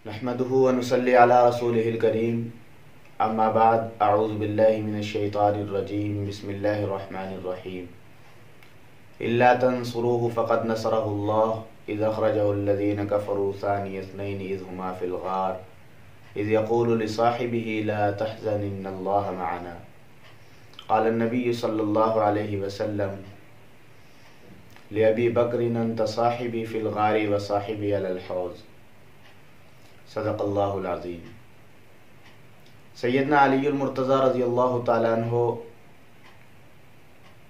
नहमदुहु व नुसल्ली अला रसूलिहिल करीम अम्मा बाद अऊज़ु बिल्लाहि मिनश शैतानिर रजीम बिस्मिल्लाहिर रहमानिर रहीम इल्ला तंसुरूहु फ़क़द नसरहुल्लाह इज़ अख़रजहुल्लज़ीना कफ़रू सानिय इस्नैनि इज़ हुमा फ़िल ग़ार इज़ यक़ूलु लिसाहिबिही ला तहज़न इन्नल्लाह मअना क़ाल अन्नबिय्यु सल्लल्लाहु अलैहि वसल्लम लिअबी बकरिन अन्त साहिबी फ़िल ग़ारि व साहिबी अलल हौज़ सदक़ल्लाहुल अज़ीम। सैयदना अलीउल मुर्तज़ा रज़ियल्लाहु ताला अन्हो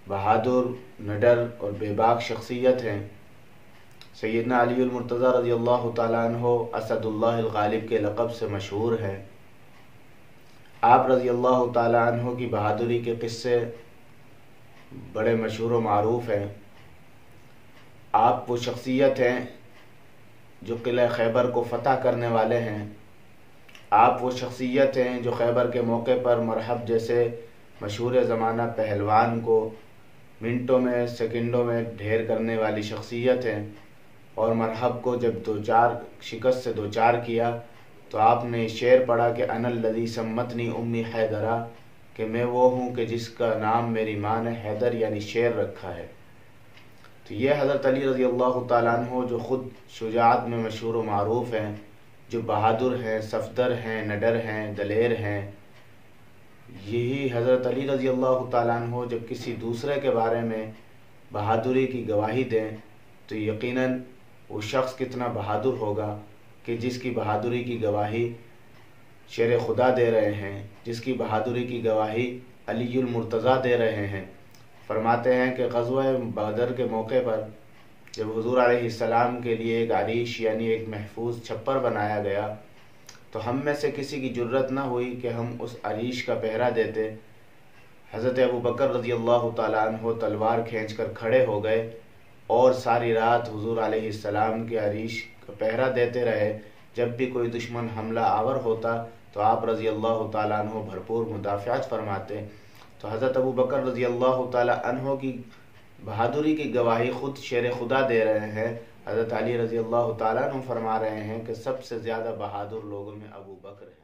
बहादुर, निडर और बेबाक शख्सियत हैं। सैयदना अलीउल मुर्तज़ा रज़ियल्लाहु ताला अन्हो असदुल्लाहिल गालिब के लक़ब से मशहूर हैं। आप रज़ियल्लाहु ताला अन्हो की बहादुरी के क़िस्से बड़े मशहूर व मारूफ़ हैं। आप वो शख्सियत हैं जो किला खैबर को फ़तह करने वाले हैं। आप वो शख्सियत हैं जो खैबर के मौके पर मरहब जैसे मशहूर ज़माना पहलवान को मिनटों में सेकंडों में ढेर करने वाली शख्सियत हैं। और मरहब को जब शिकस्त से दो चार किया तो आपने शेर पढ़ा कि अनल्लज़ी सम्मतनी उम्मी हैदरा, कि मैं वो हूँ कि जिसका नाम मेरी माँ ने हैदर यानी शेर रखा है। तो ये हज़रत अली रज़ी अल्लाह ताला अन्हो जो ख़ुद शुजाअत में मशहूर व मारूफ़ हैं, जो बहादुर हैं, सफ़दर हैं, निडर हैं, दलेर हैं, यही हज़रत अली रज़ी अल्लाह ताला अन्हो जब किसी दूसरे के बारे में बहादुरी की गवाही दें तो यकीनन वो शख्स कितना बहादुर होगा कि जिसकी बहादुरी की गवाही शेर खुदा दे रहे हैं, जिसकी बहादुरी की गवाही अलीउल मुर्तज़ा दे रहे हैं। फरमाते हैं कि ग़ज़वा बदर के मौके पर जब हुज़ूर अलैहिस्सलाम के लिए एक अरीश यानी एक महफूज छप्पर बनाया गया तो हम में से किसी की जुर्रत न हुई कि हम उस अरीश का पहरा देते। हज़रत अबू बकर रज़ी अल्लाह ताला अन्हो तलवार खींचकर खड़े हो गए और सारी रात हुज़ूर अलैहिस्सलाम के अरीश का पहरा देते रहे। जब भी कोई दुश्मन हमला आवर होता तो आप रज़ी अल्लाह ताला अन्हो भरपूर मुदाफ़ात फरमाते। तो हज़रत अबू बकर रज़ी अल्लाह ताला अन्हो की बहादुरी की गवाही ख़ुद शेर खुदा दे रहे हैं। हज़रत अली रज़ी अल्लाह ताला अन्हो फरमा रहे हैं कि सबसे ज़्यादा बहादुर लोगों में अबू बकर है।